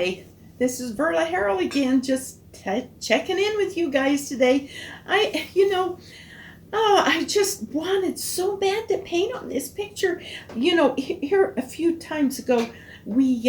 Hi, this is Verla Harrell again, just checking in with you guys today. I just wanted so bad to paint on this picture. Here a few times ago, we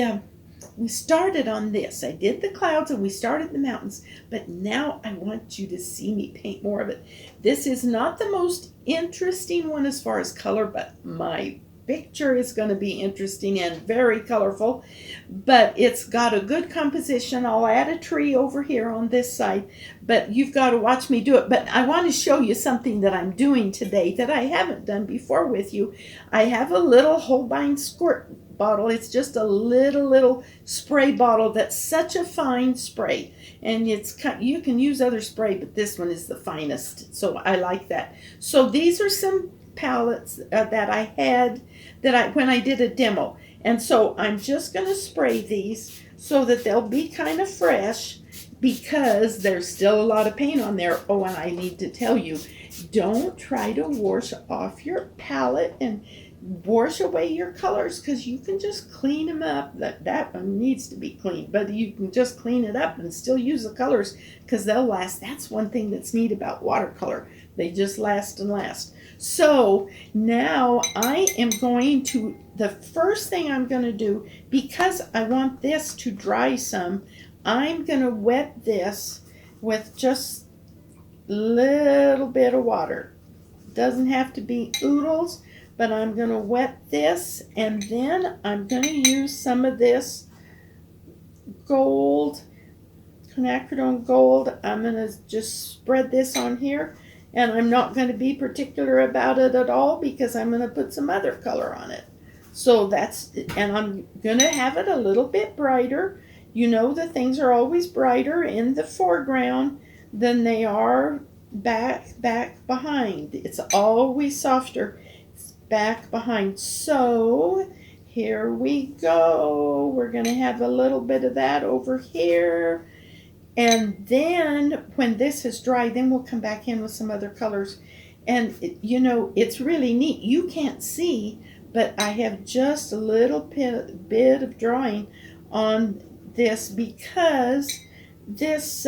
started on this. I did the clouds and we started the mountains, but now I want you to see me paint more of it. This is not the most interesting one as far as color, but my picture is going to be interesting and very colorful, but it's got a good composition. I'll add a tree over here on this side, but you've got to watch me do it. But I want to show you something that I'm doing today that I haven't done before with you. I have a little Holbein squirt bottle. It's just a little spray bottle that's such a fine spray, and you can use other spray, but this one is the finest, so I like that. So these are some palettes that I had when I did a demo, and so I'm just going to spray these so that they'll be kind of fresh, because there's still a lot of paint on there. Oh, and I need to tell you, don't try to wash off your palette and wash away your colors, because you can just clean them up. That one needs to be cleaned, but you can just clean it up and still use the colors, because they'll last. That's one thing that's neat about watercolor. They just last and last. So now the first thing I'm going to do, because I want this to dry some, I'm going to wet this with just a little bit of water. Doesn't have to be oodles, but I'm going to wet this, and then I'm going to use some of this gold, quinacridone gold. I'm going to just spread this on here, and I'm not going to be particular about it at all, because I'm going to put some other color on it. So and I'm going to have it a little bit brighter. You know, the things are always brighter in the foreground than they are back behind. It's always softer back behind. So here we go. We're going to have a little bit of that over here. And then when this is dry, then we'll come back in with some other colors. And it's really neat. You can't see, but I have just a little bit of drawing on this, because this,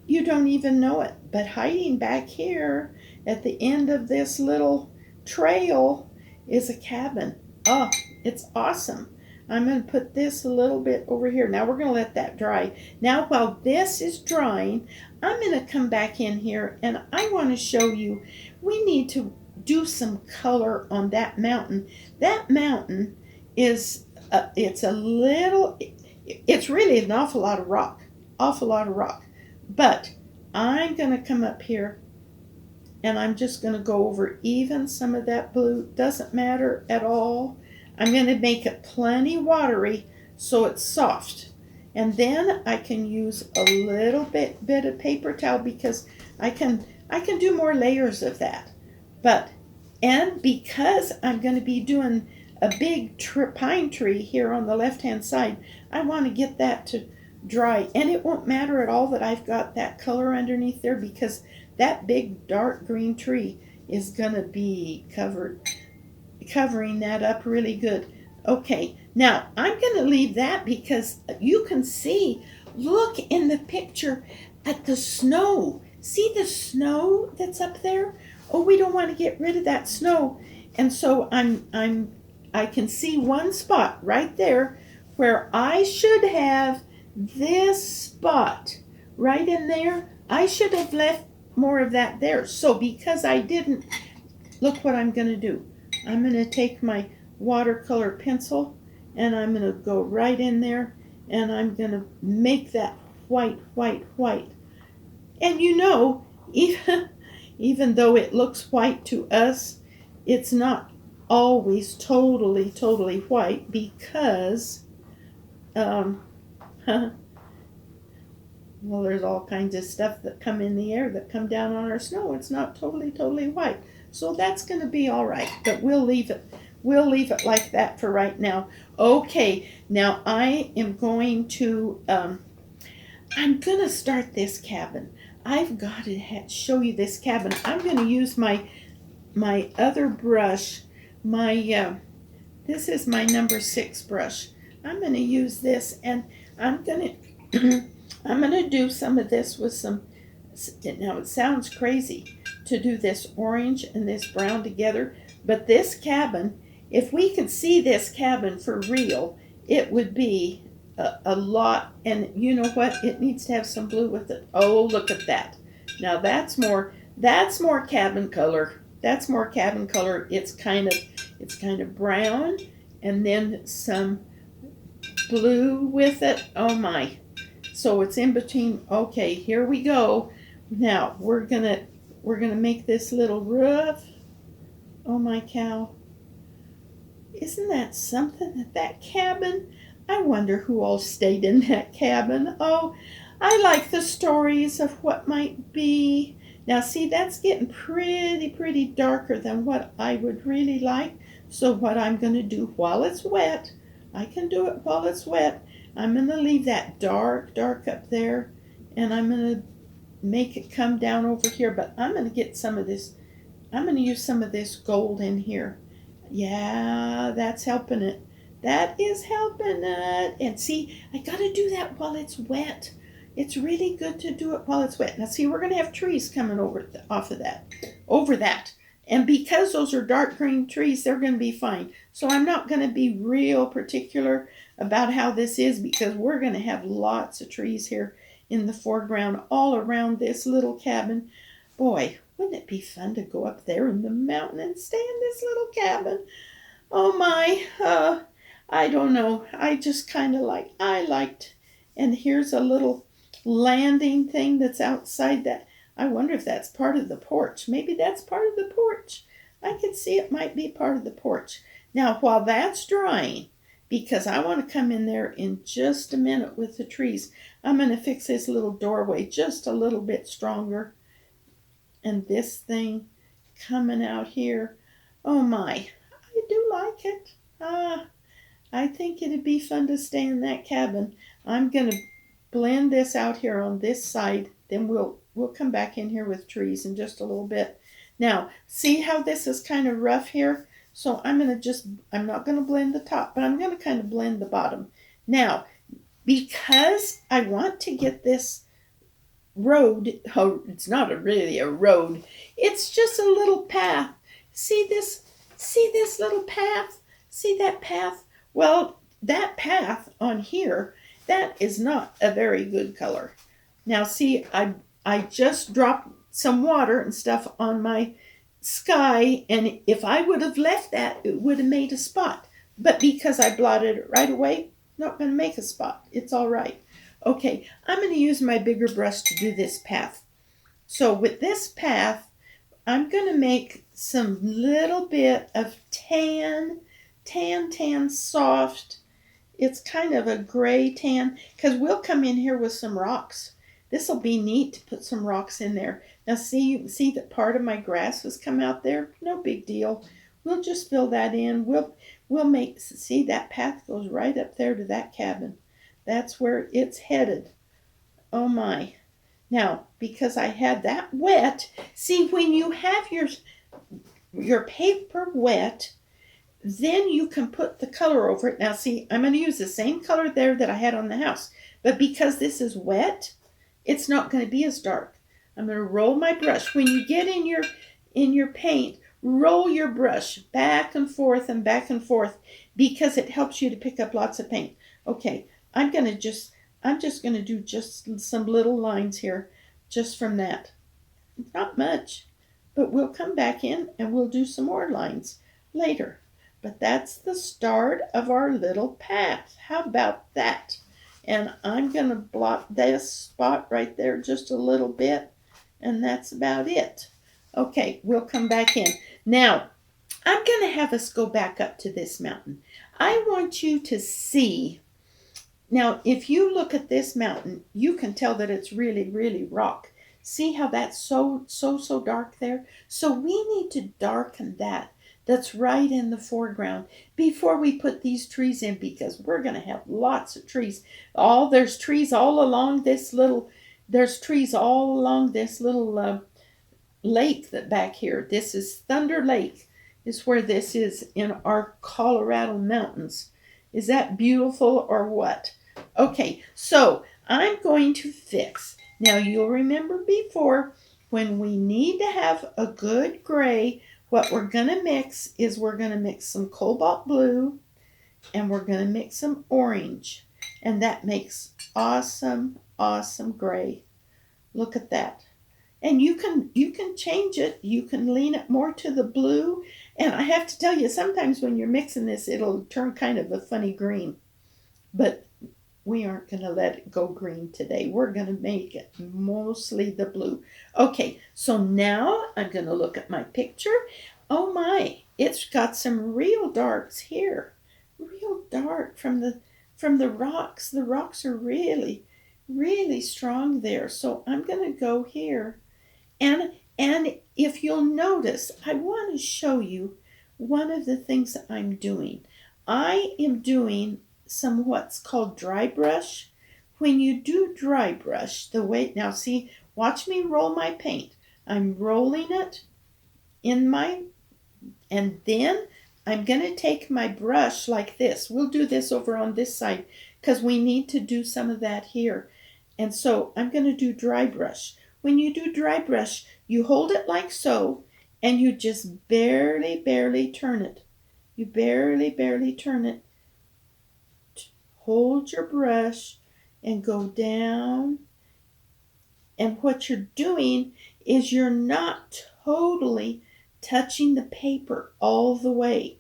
you don't even know it, but hiding back here at the end of this little trail is a cabin. Oh, it's awesome. I'm going to put this a little bit over here. Now we're going to let that dry. Now while this is drying, I'm going to come back in here, and I want to show you, we need to do some color on that mountain. That mountain is, it's really an awful lot of rock. But I'm going to come up here, and I'm just going to go over even some of that blue. Doesn't matter at all. I'm going to make it plenty watery so it's soft. And then I can use a little bit of paper towel, because I can do more layers of that. And because I'm going to be doing a big pine tree here on the left-hand side, I want to get that to dry. And it won't matter at all that I've got that color underneath there, because that big dark green tree is going to be covering that up really good. Okay, now I'm going to leave that, because you can see, look in the picture at the snow. See the snow that's up there? Oh, we don't want to get rid of that snow. And so I can see one spot right there where I should have this spot right in there. I should have left more of that there. So because I didn't, look what I'm going to do. I'm going to take my watercolor pencil, and I'm going to go right in there, and I'm going to make that white. And even though it looks white to us, it's not always totally white, because well, there's all kinds of stuff that come in the air that come down on our snow. It's not totally white. So that's going to be all right, but we'll leave it like that for right now. Okay, now I am going to I'm going to start this cabin. I've got to show you this cabin. I'm going to use my other brush, this is my number 6 brush. I'm going to use this, and I'm going to I'm going to do some of this with some. Now it sounds crazy to do this orange and this brown together, but this cabin, if we could see this cabin for real, it would be a lot. And you know what? It needs to have some blue with it. Oh, look at that. Now that's more cabin color. That's more cabin color. It's kind of brown and then some blue with it. Oh my. So it's in between. Okay, here we go. Now we're gonna make this little roof. Oh my cow. Isn't that something that cabin? I wonder who all stayed in that cabin. Oh, I like the stories of what might be. Now see, that's getting pretty darker than what I would really like. So what I'm going to do while it's wet, I can do it while it's wet. I'm going to leave that dark up there, and I'm going to make it come down over here, but I'm going to get some of this. I'm going to use some of this gold in here. Yeah, that's helping it. That is helping it. And see, I got to do that while it's wet. It's really good to do it while it's wet. Now see, we're going to have trees coming off of that, over that. And because those are dark green trees, they're going to be fine. So I'm not going to be real particular about how this is, because we're going to have lots of trees here in the foreground all around this little cabin. Boy, wouldn't it be fun to go up there in the mountain and stay in this little cabin? Oh my, I don't know. I just kind of I liked, and here's a little landing thing that's outside that. I wonder if that's part of the porch. Maybe that's part of the porch. I could see it might be part of the porch. Now, while that's drying, because I want to come in there in just a minute with the trees, I'm going to fix this little doorway just a little bit stronger. And this thing coming out here. Oh my, I do like it. I think it'd be fun to stay in that cabin. I'm going to blend this out here on this side. Then we'll come back in here with trees in just a little bit. Now, see how this is kind of rough here? So I'm not going to blend the top, but I'm going to kind of blend the bottom. Now, because I want to get this road, oh, it's not really a road, it's just a little path. See this little path? See that path? Well, that path on here, that is not a very good color. Now see, I just dropped some water and stuff on my sky, and if I would have left that, it would have made a spot. But because I blotted it right away, not going to make a spot. It's all right. Okay, I'm going to use my bigger brush to do this path. So with this path, I'm going to make some little bit of tan soft. It's kind of a gray tan, because we'll come in here with some rocks. This will be neat to put some rocks in there. Now see that part of my grass has come out there? No big deal. We'll just fill that in. We'll make, see that path goes right up there to that cabin. That's where it's headed. Oh my. Now, because I had that wet, see, when you have your paper wet, then you can put the color over it. Now see, I'm going to use the same color there that I had on the house, but because this is wet, it's not going to be as dark. I'm going to roll my brush. When you get in your paint, roll your brush back and forth, because it helps you to pick up lots of paint. Okay, I'm just going to do just some little lines here, just from that. Not much, but we'll come back in and we'll do some more lines later. But that's the start of our little path. How about that? And I'm going to blot this spot right there just a little bit, and that's about it. Okay, we'll come back in. Now, I'm going to have us go back up to this mountain. I want you to see. Now, if you look at this mountain, you can tell that it's really rock. See how that's so dark there? So we need to darken that. That's right in the foreground before we put these trees in, because we're going to have lots of trees. There's trees all along this little lake that back here. This is Thunder Lake, is where this is in our Colorado mountains. Is that beautiful or what? Okay, so I'm going to fix. Now you'll remember before, when we need to have a good gray, what we're going to mix is we're going to mix some cobalt blue and we're going to mix some orange. And that makes awesome, awesome gray. Look at that. And you can change it. You can lean it more to the blue. And I have to tell you, sometimes when you're mixing this, it'll turn kind of a funny green. But we aren't going to let it go green today. We're going to make it mostly the blue. Okay, so now I'm going to look at my picture. Oh my, it's got some real darks here. Real dark from the rocks. The rocks are really, really strong there. So I'm going to go here. And if you'll notice, I want to show you one of the things that I'm doing. I am doing some what's called dry brush. When you do dry brush, the way, now see, watch me roll my paint. I'm rolling it in my, and then I'm going to take my brush like this. We'll do this over on this side because we need to do some of that here. And so I'm going to do dry brush. When you do dry brush, you hold it like so, and you just barely, barely turn it. You barely, barely turn it. Hold your brush and go down. And what you're doing is you're not totally touching the paper all the way.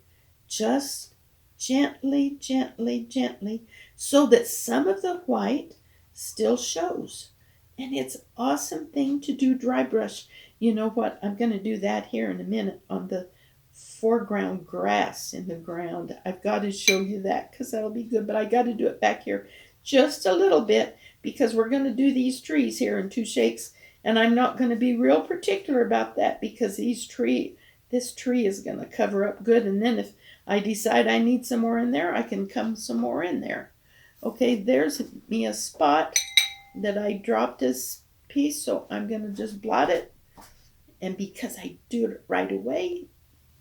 Just gently, gently, gently, so that some of the white still shows. And it's an awesome thing to do dry brush. You know what? I'm going to do that here in a minute on the foreground grass in the ground. I've got to show you that because that'll be good. But I got to do it back here just a little bit because we're going to do these trees here in two shakes. And I'm not going to be real particular about that because this tree is going to cover up good. And then if I decide I need some more in there, I can come some more in there. Okay, there's me a spot that I dropped this piece, so I'm going to just blot it. And because I do it right away,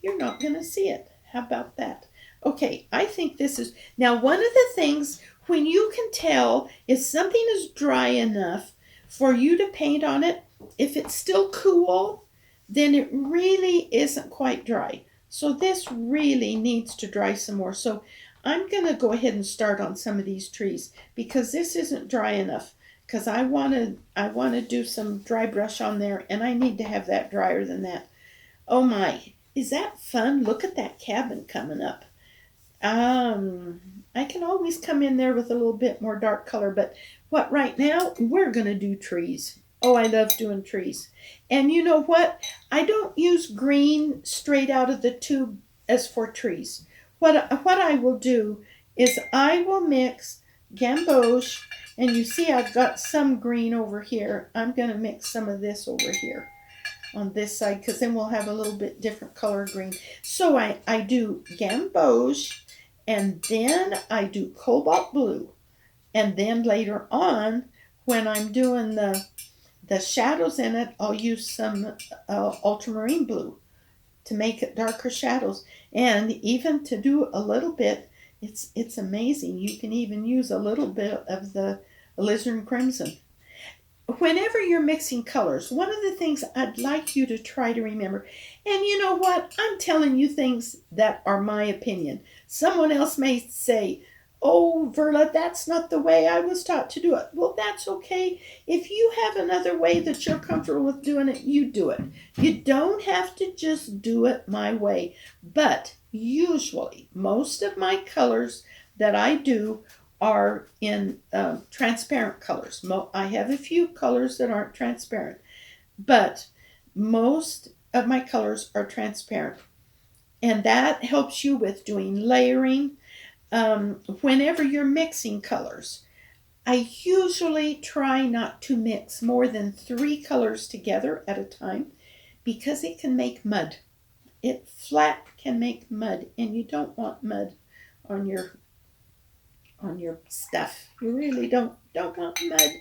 you're not going to see it. How about that? Okay, I think this is, now one of the things when you can tell if something is dry enough for you to paint on it, if it's still cool, then it really isn't quite dry. So this really needs to dry some more. So I'm going to go ahead and start on some of these trees because this isn't dry enough. Because I want to do some dry brush on there, and I need to have that drier than that. Oh my, is that fun? Look at that cabin coming up. I can always come in there with a little bit more dark color, but what right now, we're going to do trees. Oh, I love doing trees. And you know what? I don't use green straight out of the tube as for trees. What I will do is I will mix gamboge. And you see I've got some green over here. I'm going to mix some of this over here on this side because then we'll have a little bit different color green. So I do gamboge and then I do cobalt blue. And then later on, when I'm doing the shadows in it, I'll use some ultramarine blue to make it darker shadows. And even to do a little bit, it's amazing. You can even use a little bit of the alizarin crimson. Whenever you're mixing colors, one of the things I'd like you to try to remember, and you know what? I'm telling you things that are my opinion. Someone else may say, oh, Verla, that's not the way I was taught to do it. Well, that's okay. If you have another way that you're comfortable with doing it, you do it. You don't have to just do it my way. But usually, most of my colors that I do are in transparent colors. I have a few colors that aren't transparent, but most of my colors are transparent. And that helps you with doing layering. Whenever you're mixing colors, I usually try not to mix more than 3 colors together at a time because it can make mud. It flat can make mud, and you don't want mud on your stuff. You really don't want mud.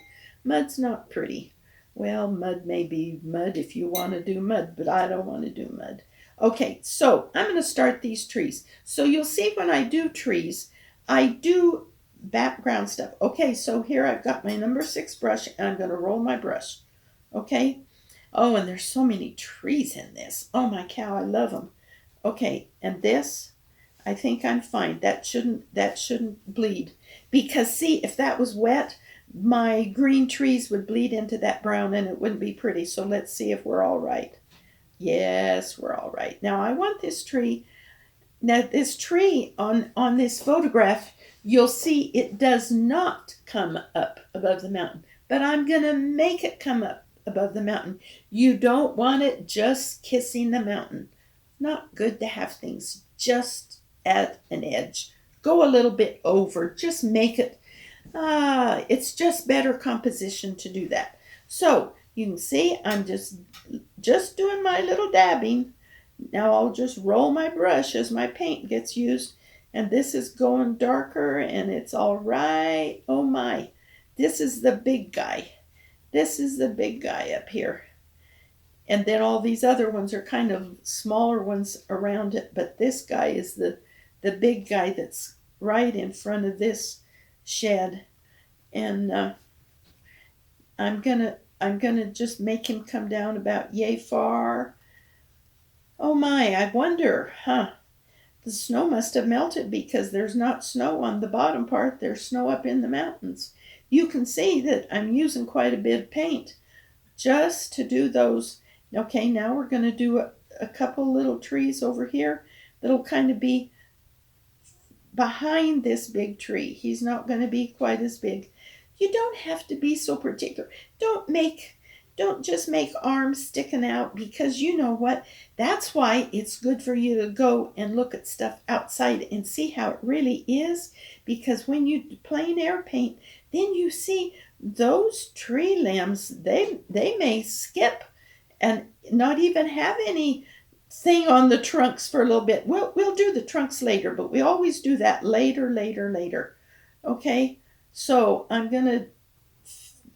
Mud's not pretty. Well, mud may be mud if you want to do mud, but I don't want to do mud. Okay, so I'm going to start these trees. So you'll see when I do trees, I do background stuff. Okay, so here I've got my number 6 brush and I'm going to roll my brush. Okay. Oh, and there's so many trees in this. Oh my cow, I love them. Okay, and this, I think I'm fine. That shouldn't bleed. Because see, if that was wet, my green trees would bleed into that brown and it wouldn't be pretty. So let's see if we're all right. Yes, we're all right. Now I want this tree. Now this tree on this photograph, you'll see it does not come up above the mountain. But I'm going to make it come up above the mountain. You don't want it just kissing the mountain. Not good to have things just at an edge. Go a little bit over. Just make it. It's just better composition to do that. So you can see I'm just doing my little dabbing. Now I'll just roll my brush as my paint gets used. And this is going darker and it's all right. Oh my. This is the big guy. This is the big guy up here. And then all these other ones are kind of smaller ones around it. But this guy is the big guy that's right in front of this shed. And I'm gonna just make him come down about yay far. Oh my, I wonder, the snow must have melted because there's not snow on the bottom part. There's snow up in the mountains. You can see that I'm using quite a bit of paint just to do those. Okay, now we're going to do a couple little trees over here that'll kind of be behind this big tree. He's not going to be quite as big. You don't have to be so particular. Don't just make arms sticking out, because you know what? That's why it's good for you to go and look at stuff outside and see how it really is. Because when you plein air paint, then you see those tree limbs, they may skip and not even have any thing on the trunks for a little bit. We'll do the trunks later, but we always do that later. Okay? So I'm going to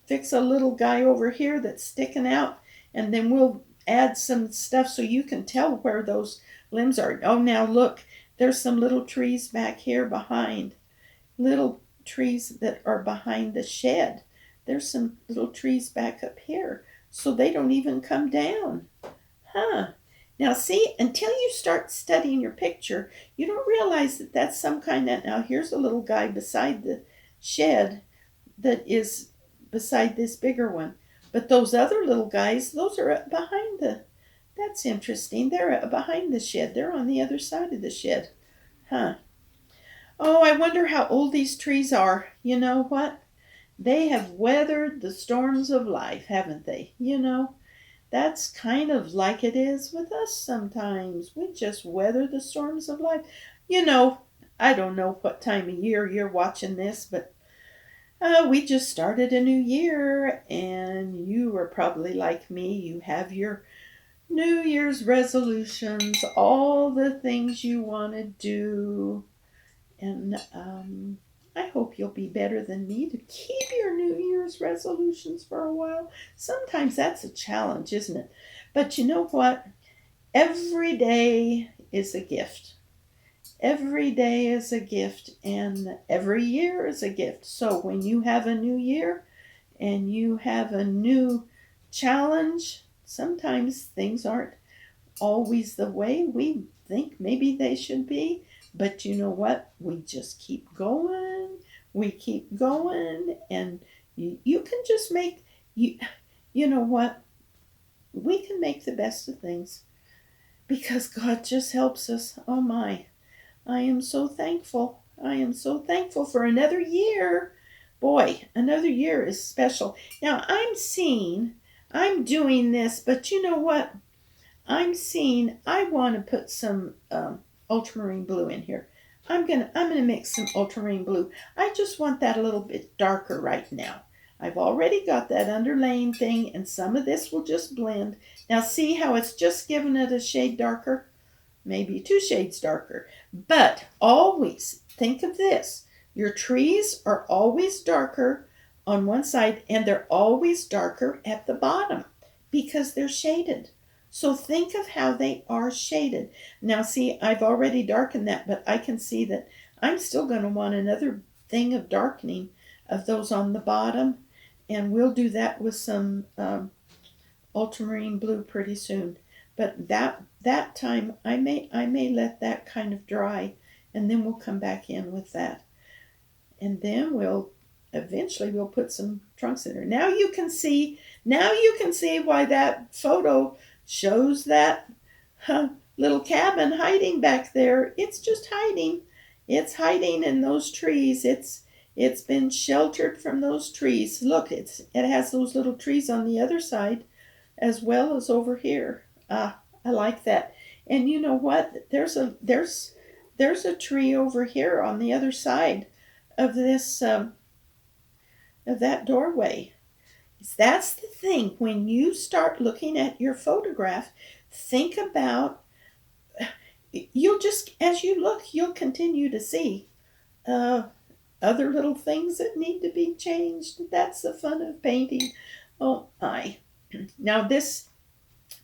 fix a little guy over here that's sticking out, and then we'll add some stuff so you can tell where those limbs are. Oh, now look, there's some little trees back here behind. Little trees that are behind the shed. There's some little trees back up here, so they don't even come down. Now see, until you start studying your picture, you don't realize that that's some kind of... Now here's a little guy beside the shed that is beside this bigger one. But those other little guys, those are up behind the... That's interesting. They're up behind the shed. They're on the other side of the shed. Oh, I wonder how old these trees are. You know what? They have weathered the storms of life, haven't they? You know, that's kind of like it is with us sometimes. We just weather the storms of life. You know, I don't know what time of year you're watching this, but we just started a new year, and you are probably like me. You have your New Year's resolutions, all the things you want to do. And I hope you'll be better than me to keep your New Year's resolutions for a while. Sometimes that's a challenge, isn't it? But you know what? Every day is a gift. Every day is a gift, and every year is a gift. So when you have a new year and you have a new challenge, sometimes things aren't always the way we think maybe they should be. But you know what? We just keep going. We keep going, and you can just make... You know what? We can make the best of things because God just helps us. Oh my. I am so thankful. I am so thankful for another year. Boy, another year is special. Now, I'm doing this, but you know what? I want to put some ultramarine blue in here. I'm gonna mix some ultramarine blue. I just want that a little bit darker right now. I've already got that underlaying thing, and some of this will just blend. Now see how it's just giving it a shade darker? Maybe 2 shades darker. But always think of this. Your trees are always darker on one side, and they're always darker at the bottom because they're shaded. So think of how they are shaded. Now see, I've already darkened that, but I can see that I'm still going to want another thing of darkening of those on the bottom, and we'll do that with some ultramarine blue pretty soon. But that time I may let that kind of dry, and then we'll come back in with that, and then eventually we'll put some trunks in there. Now you can see why that photo shows that little cabin hiding back there. It's just hiding. It's hiding in those trees. It's been sheltered from those trees. Look, it has those little trees on the other side as well as over here. I like that. And you know what? There's a tree over here on the other side of this of that doorway. That's the thing. When you start looking at your photograph, think about, you'll just, as you look, you'll continue to see other little things that need to be changed. That's the fun of painting. Oh my. Now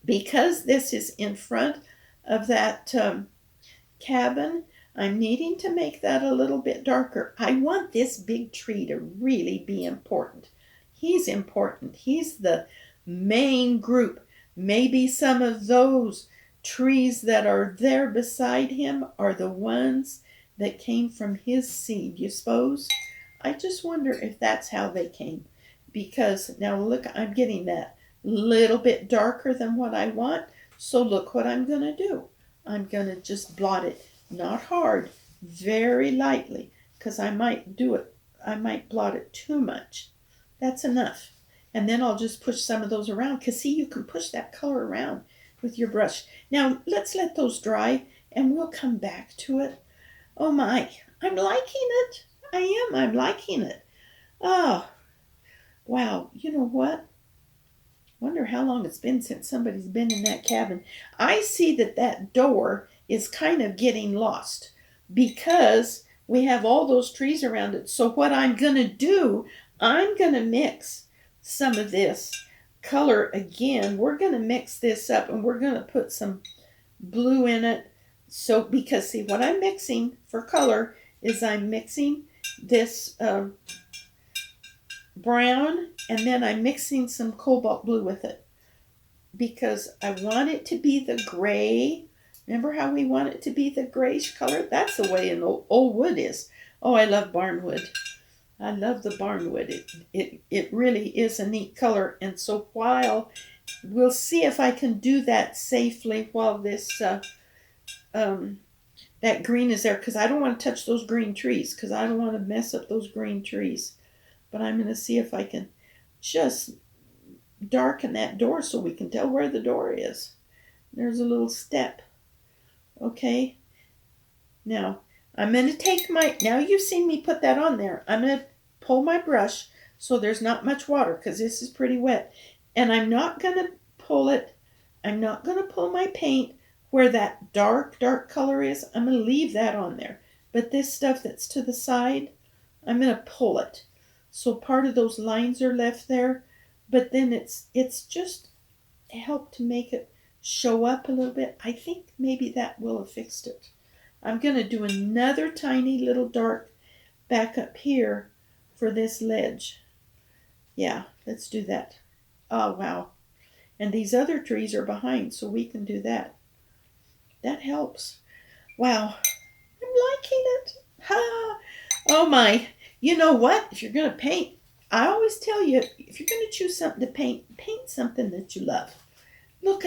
because this is in front of that cabin, I'm needing to make that a little bit darker. I want this big tree to really be important. He's important. He's the main group. Maybe some of those trees that are there beside him are the ones that came from his seed, you suppose? I just wonder if that's how they came. Because now look, I'm getting that little bit darker than what I want. So look what I'm going to do. I'm going to just blot it, not hard, very lightly, because I might blot it too much. That's enough. And then I'll just push some of those around, because see, you can push that color around with your brush. Now let's let those dry and we'll come back to it. Oh my, I'm liking it. I'm liking it. Oh, wow. You know what? Wonder how long it's been since somebody's been in that cabin. I see that door is kind of getting lost because we have all those trees around it. So what I'm going to do, I'm going to mix some of this color again. We're going to mix this up and we're going to put some blue in it. So because see, what I'm mixing for color is I'm mixing this brown, and then I'm mixing some cobalt blue with it because I want it to be the gray. Remember how we want it to be the grayish color? That's the way an old wood is. Oh, I love barnwood. I love the barnwood. It really is a neat color. And so while we'll see if I can do that safely while this that green is there, because I don't want to touch those green trees, because I don't want to mess up those green trees. But I'm going to see if I can just darken that door so we can tell where the door is. There's a little step. Okay. Now, I'm going to take now you've seen me put that on there. I'm going to pull my brush so there's not much water because this is pretty wet. And I'm not going to pull it. I'm not going to pull my paint where that dark color is. I'm going to leave that on there. But this stuff that's to the side, I'm going to pull it. So part of those lines are left there, but then it's just helped to make it show up a little bit. I think maybe that will have fixed it. I'm going to do another tiny little dark back up here for this ledge. Yeah, let's do that. Oh, wow. And these other trees are behind, so we can do that. That helps. Wow. I'm liking it. Ha! Oh, my. You know what? If you're going to paint, I always tell you, if you're going to choose something to paint something that you love. Look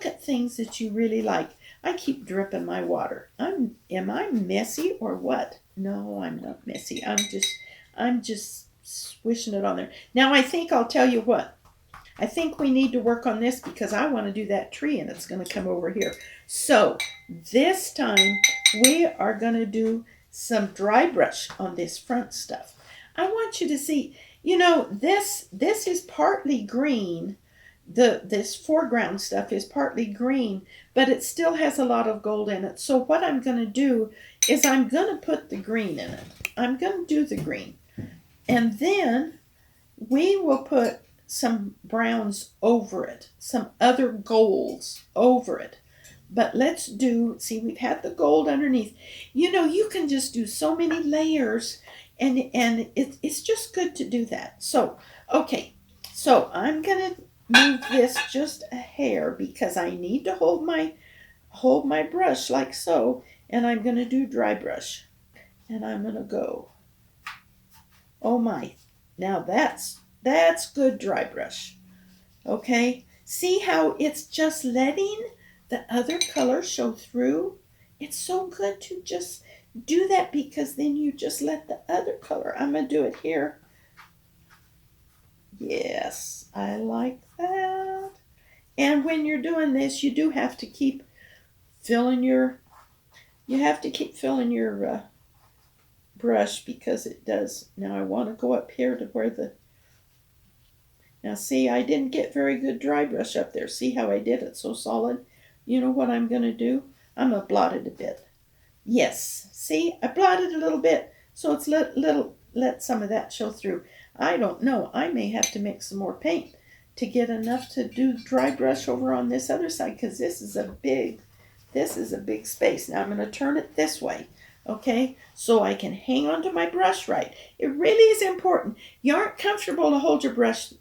at things that you really like. I keep dripping my water. Am I messy or what? No, I'm not messy. I'm just swishing it on there. Now I think I'll tell you what. I think we need to work on this because I want to do that tree and it's going to come over here. So this time we are going to do some dry brush on this front stuff. I want you to see, this is partly green. This foreground stuff is partly green, but it still has a lot of gold in it. So what I'm going to do is I'm going to put the green in it. I'm going to do the green. And then we will put some browns over it, some other golds over it. But let's do, see, we've had the gold underneath. You know, you can just do so many layers, and it's just good to do that. So, okay, so I'm going to move this just a hair because I need to hold my brush like so, and I'm going to do dry brush. And I'm going to go, oh my, now that's good dry brush. Okay, see how it's just letting the other color show through? It's so good to just do that because then you just let the other color. I'm going to do it here. Yes, I like that. And when you're doing this, you do have to keep filling your, brush because it does. Now I want to go up here to where the, now see, I didn't get very good dry brush up there. See how I did it so solid? You know what I'm going to do? I'm going to blot it a bit. Yes, see, I blotted a little bit, so it's let some of that show through. I don't know. I may have to mix some more paint to get enough to do dry brush over on this other side because this is a big space. Now I'm going to turn it this way, okay, so I can hang onto my brush right. It really is important. You aren't comfortable to hold your brush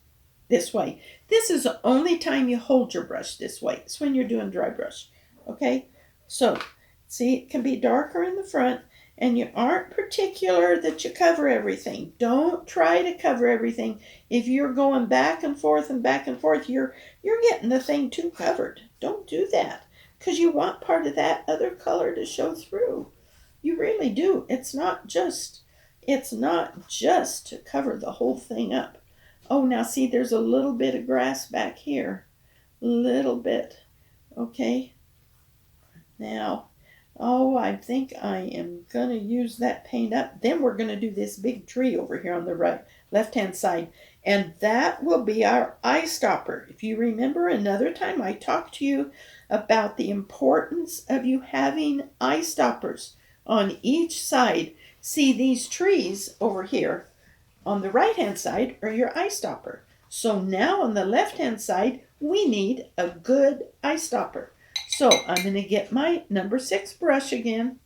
this way. This is the only time you hold your brush this way. It's when you're doing dry brush. Okay, so see, it can be darker in the front, and you aren't particular that you cover everything. Don't try to cover everything. If you're going back and forth, you're getting the thing too covered. Don't do that because you want part of that other color to show through. You really do. It's not just to cover the whole thing up. Oh, now see, there's a little bit of grass back here. Little bit. Okay. Now, oh, I think I am going to use that paint up. Then we're going to do this big tree over here on the left-hand side. And that will be our eye stopper. If you remember another time I talked to you about the importance of you having eye stoppers on each side. See, these trees over here on the right-hand side are your eye stopper. So now on the left-hand side, we need a good eye stopper. So I'm going to get my number 6 brush again,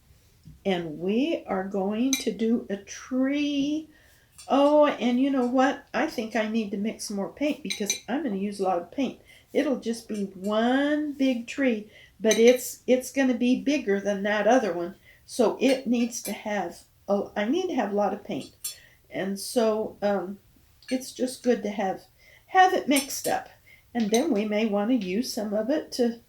and we are going to do a tree. Oh, and you know what? I think I need to mix some more paint because I'm going to use a lot of paint. It'll just be one big tree, but it's going to be bigger than that other one. So it needs to have, I need to have a lot of paint. And so it's just good to have it mixed up. And then we may want to use some of it to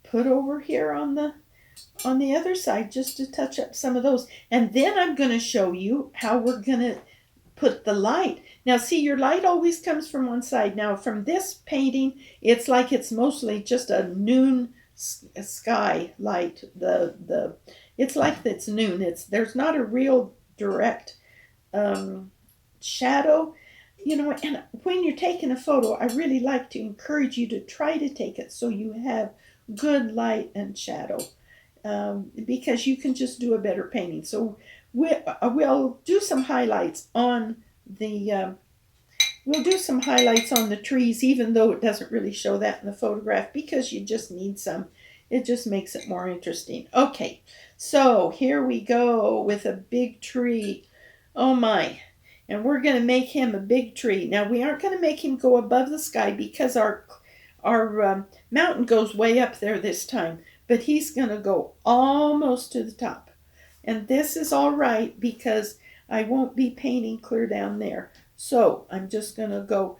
put over here on the other side just to touch up some of those. And then I'm going to show you how we're going to put the light. Now see, your light always comes from one side. Now from this painting, it's like it's mostly just a noon sky light. It's like it's noon. There's not a real direct shadow, you know. And when you're taking a photo, I really like to encourage you to try to take it so you have good light and shadow, because you can just do a better painting. So we'll do some highlights on the trees, even though it doesn't really show that in the photograph, because you just need some. It just makes it more interesting. Okay, so here we go with a big tree. Oh my. And we're going to make him a big tree. Now we aren't going to make him go above the sky because our mountain goes way up there this time. But he's going to go almost to the top. And this is all right because I won't be painting clear down there. So I'm just going to go.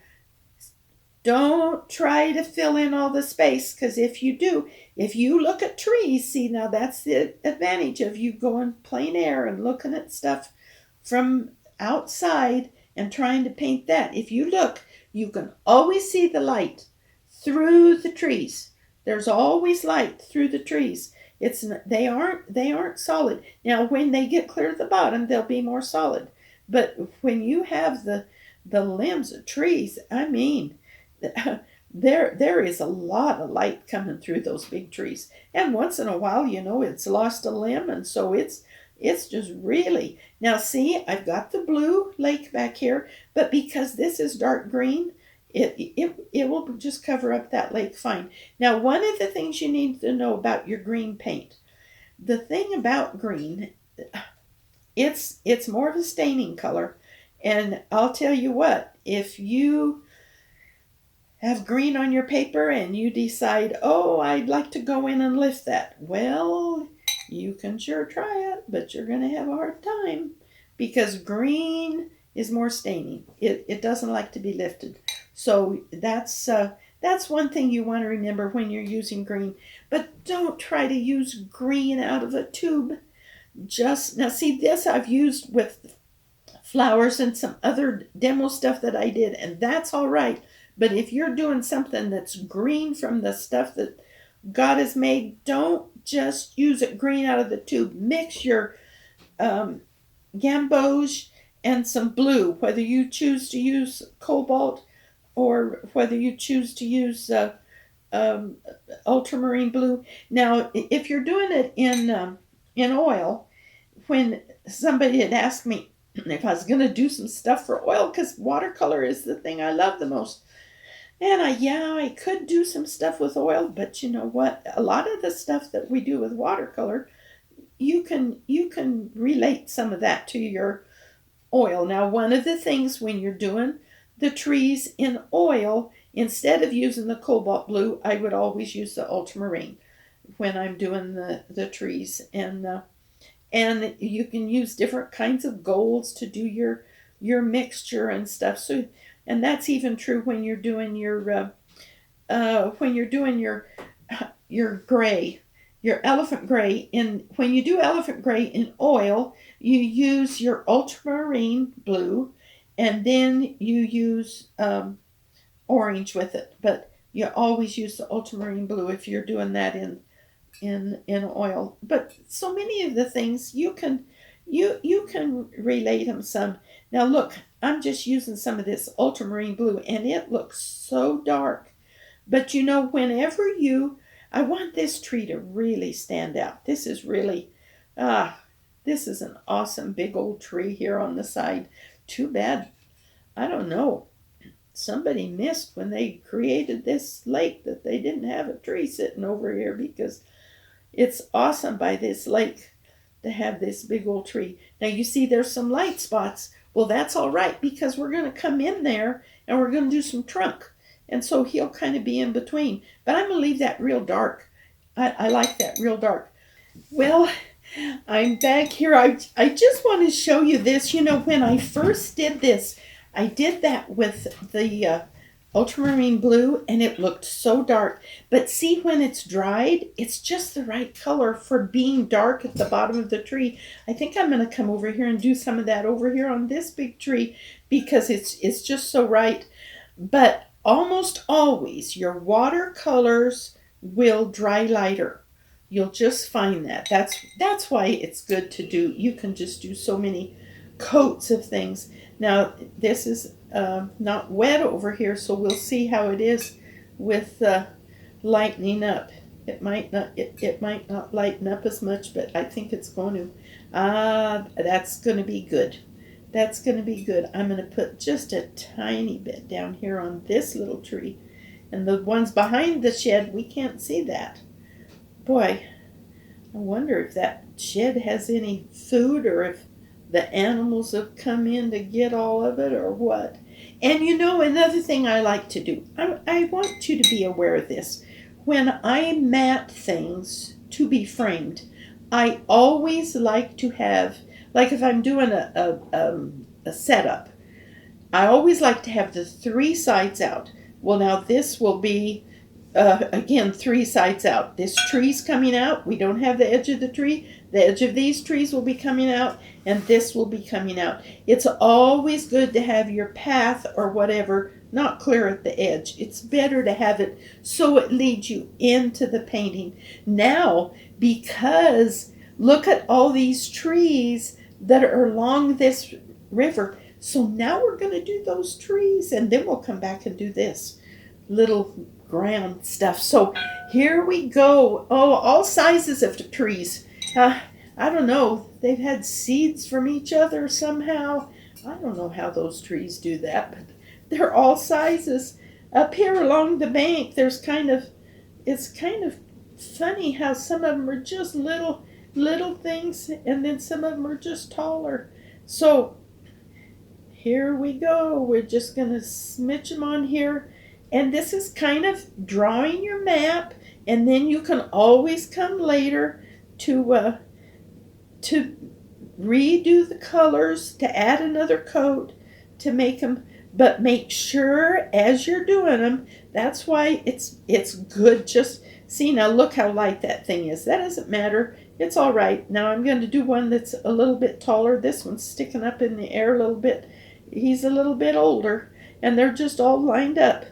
Don't try to fill in all the space, because if you look at trees, see, now that's the advantage of you going plain air and looking at stuff from outside and trying to paint that. If you look, you can always see the light through the trees. There's always light through the trees. They aren't solid. Now when they get clear to the bottom, they'll be more solid. But when you have the limbs of trees, I mean, there is a lot of light coming through those big trees. And once in a while, you know, it's lost a limb, and so it's just really. Now see, I've got the blue lake back here, but because this is dark green, It will just cover up that lake fine. Now, one of the things you need to know about your green paint, the thing about green, it's more of a staining color. And I'll tell you what, if you have green on your paper and you decide, oh, I'd like to go in and lift that, well, you can sure try it, but you're going to have a hard time because green is more staining. It doesn't like to be lifted. So that's one thing you want to remember when you're using green. But don't try to use green out of a tube. Just now, see, this I've used with flowers and some other demo stuff that I did, and that's all right. But if you're doing something that's green from the stuff that God has made, don't just use it green out of the tube. Mix your gamboge and some blue, whether you choose to use cobalt or whether you choose to use ultramarine blue. Now, if you're doing it in oil, when somebody had asked me if I was going to do some stuff for oil, because watercolor is the thing I love the most. And I could do some stuff with oil, but you know what? A lot of the stuff that we do with watercolor, you can relate some of that to your oil. Now, one of the things when you're doing the trees in oil, instead of using the cobalt blue, I would always use the ultramarine when I'm doing the trees. And you can use different kinds of golds to do your mixture and stuff. So, and that's even true when you're doing your gray, your elephant gray. And when you do elephant gray in oil, you use your ultramarine blue, and then you use orange with it. But you always use the ultramarine blue if you're doing that in oil. But so many of the things you can relate them some. Now look, I'm just using some of this ultramarine blue and it looks so dark. But you know, I want this tree to really stand out. This is really this is an awesome big old tree here on the side. Too bad, I don't know, somebody missed when they created this lake that they didn't have a tree sitting over here, because it's awesome by this lake to have this big old tree. Now you see there's some light spots. Well, that's all right, because we're going to come in there and we're going to do some trunk. And so he'll kind of be in between. But I'm going to leave that real dark. I like that real dark. Well, I'm back here. I just want to show you this. You know, when I first did this, I did that with the ultramarine blue, and it looked so dark. But see, when it's dried, it's just the right color for being dark at the bottom of the tree. I think I'm going to come over here and do some of that over here on this big tree, because it's just so right. But almost always your watercolors will dry lighter. You'll just find that. That's why it's good to do. You can just do so many coats of things. Now this is not wet over here, so we'll see how it is with lightening up. It might not lighten up as much, but I think it's going to. That's going to be good. That's going to be good. I'm going to put just a tiny bit down here on this little tree. And the ones behind the shed, we can't see that. Boy, I wonder if that shed has any food, or if the animals have come in to get all of it, or what. And you know, another thing I like to do, I want you to be aware of this. When I mat things to be framed, I always like to have, like if I'm doing a setup, I always like to have the three sides out. Well, now this will be, again, three sides out. This tree's coming out. We don't have the edge of the tree. The edge of these trees will be coming out, and this will be coming out. It's always good to have your path or whatever not clear at the edge. It's better to have it so it leads you into the painting. Now, because look at all these trees that are along this river. So now we're going to do those trees, and then we'll come back and do this little ground stuff. So here we go. Oh, all sizes of the trees. I don't know. They've had seeds from each other somehow. I don't know how those trees do that, but they're all sizes. Up here along the bank, it's kind of funny how some of them are just little things, and then some of them are just taller. So here we go. We're just going to smidge them on here. And this is kind of drawing your map. And then you can always come later to redo the colors, to add another coat, to make them. But make sure as you're doing them, that's why it's good. Just see, now look how light that thing is. That doesn't matter. It's all right. Now I'm going to do one that's a little bit taller. This one's sticking up in the air a little bit. He's a little bit older, and they're just all lined up,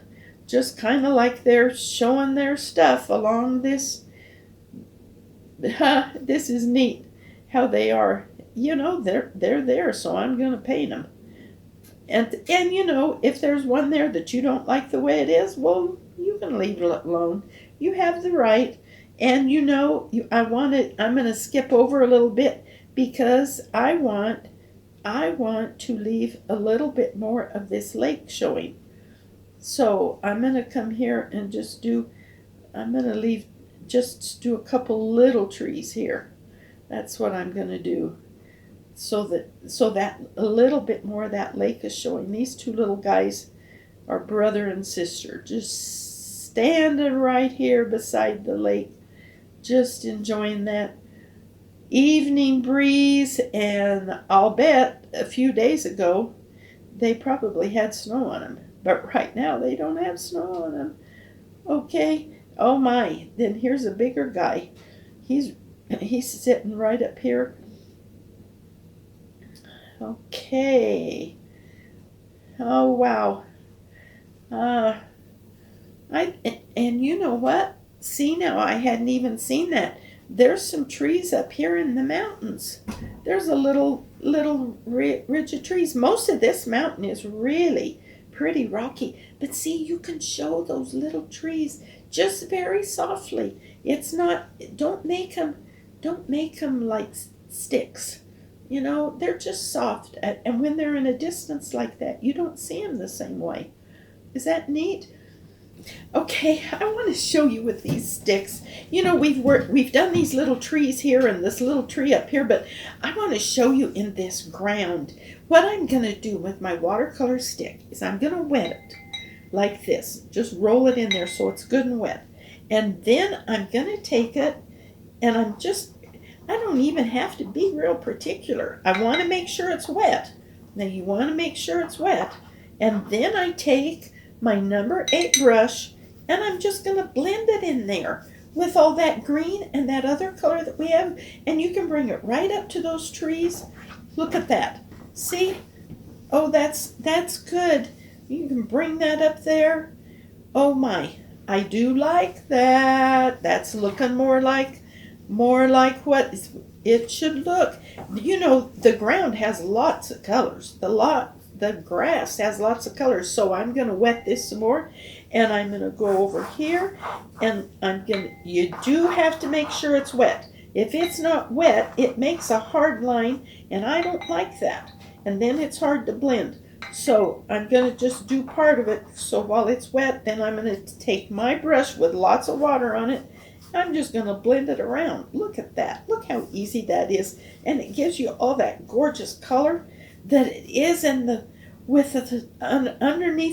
just kind of like they're showing their stuff along this. This is neat how they are. You know, they're there, so I'm going to paint them. And you know, if there's one there that you don't like the way it is, well, you can leave it alone. You have the right. And you know, I'm going to skip over a little bit because I want to leave a little bit more of this lake showing. So I'm going to come here and I'm going to just do a couple little trees here. That's what I'm going to do. So that a little bit more of that lake is showing. These two little guys are brother and sister, just standing right here beside the lake, just enjoying that evening breeze. And I'll bet a few days ago they probably had snow on them, but right now they don't have snow on them. Okay, oh my, then here's a bigger guy. He's sitting right up here. Okay. Oh wow. And you know what? See, now I hadn't even seen that. There's some trees up here in the mountains. There's a little ridge of trees. Most of this mountain is really pretty rocky. But see, you can show those little trees just very softly. It's not. Don't make them like sticks. You know, they're just soft. And when they're in a distance like that, you don't see them the same way. Is that neat? Okay, I want to show you with these sticks. You know, we've done these little trees here and this little tree up here, but I want to show you in this ground. What I'm going to do with my watercolor stick is I'm going to wet it like this. Just roll it in there so it's good and wet. And then I'm going to take it and I don't even have to be real particular. I want to make sure it's wet. Now you want to make sure it's wet. And then I take my number 8 brush and I'm just going to blend it in there with all that green and that other color that we have. And you can bring it right up to those trees. Look at that. See? Oh, that's good. You can bring that up there. Oh my, I do like that. That's looking more like what it should look. You know, the ground has lots of colors. The grass has lots of colors. So I'm going to wet this some more. And I'm going to go over here. And you do have to make sure it's wet. If it's not wet, it makes a hard line. And I don't like that. And then it's hard to blend. So I'm going to just do part of it. So while it's wet, then I'm going to take my brush with lots of water on it. I'm just going to blend it around. Look at that. Look how easy that is. And it gives you all that gorgeous color that it is underneath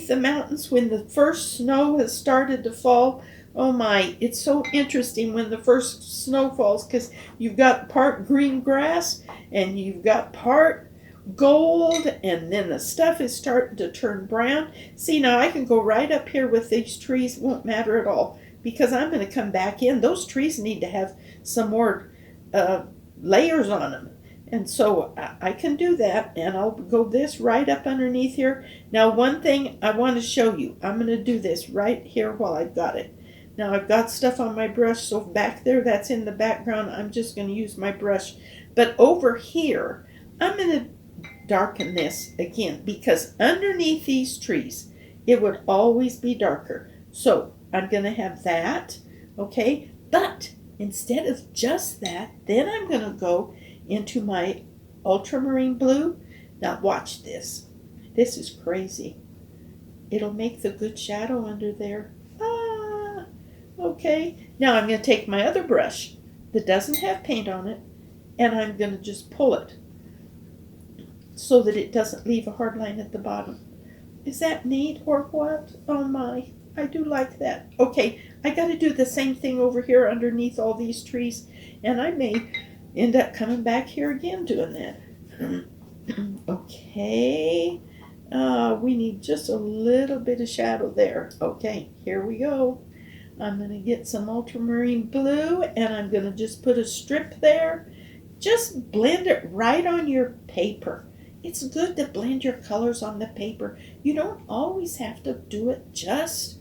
the mountains when the first snow has started to fall. Oh my, it's so interesting when the first snow falls because you've got part green grass and you've got part gold, and then the stuff is starting to turn brown. See, now I can go right up here with these trees. It won't matter at all because I'm going to come back in. Those trees need to have some more layers on them. And so I can do that, and I'll go this right up underneath here. Now, one thing I want to show you. I'm going to do this right here while I've got it. Now, I've got stuff on my brush, so back there, that's in the background. I'm just going to use my brush. But over here, I'm going to darken this again because underneath these trees, it would always be darker. So I'm going to have that, okay? But instead of just that, then I'm going to go into my ultramarine blue. Now watch this. This is crazy. It'll make the good shadow under there. Ah, okay. Now I'm going to take my other brush that doesn't have paint on it, and I'm going to just pull it so that it doesn't leave a hard line at the bottom. Is that neat or what? Oh my, I do like that. Okay, I got to do the same thing over here underneath all these trees, and I may end up coming back here again doing that. Okay, we need just a little bit of shadow there. Okay, here we go. I'm going to get some ultramarine blue, and I'm going to just put a strip there. Just blend it right on your paper. It's good to blend your colors on the paper. You don't always have to do it just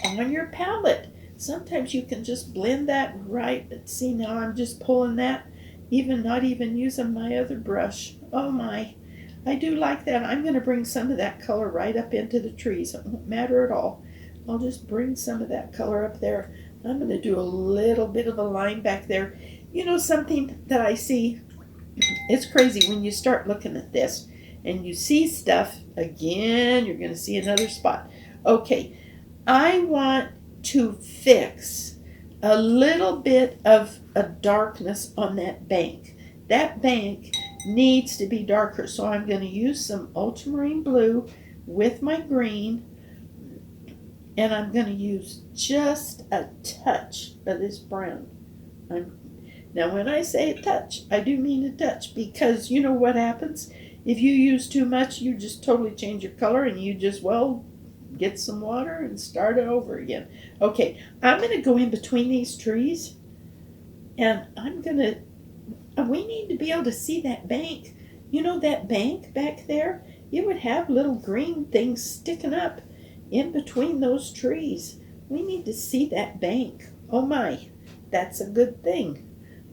on your palette. Sometimes you can just blend that right. See, now I'm just pulling that, not even using my other brush. Oh my, I do like that. I'm going to bring some of that color right up into the trees. It won't matter at all. I'll just bring some of that color up there. I'm going to do a little bit of a line back there. You know, something that I see, it's crazy when you start looking at this and you see stuff again, you're going to see another spot. Okay, I want to fix a little bit of a darkness on that bank. That bank needs to be darker, so I'm going to use some ultramarine blue with my green, and I'm going to use just a touch of this brown. Now, when I say a touch, I do mean a touch, because you know what happens? If you use too much, you just totally change your color, and you just, well, get some water and start it over again. Okay, I'm going to go in between these trees, and we need to be able to see that bank. You know that bank back there? It would have little green things sticking up in between those trees. We need to see that bank. Oh my, that's a good thing.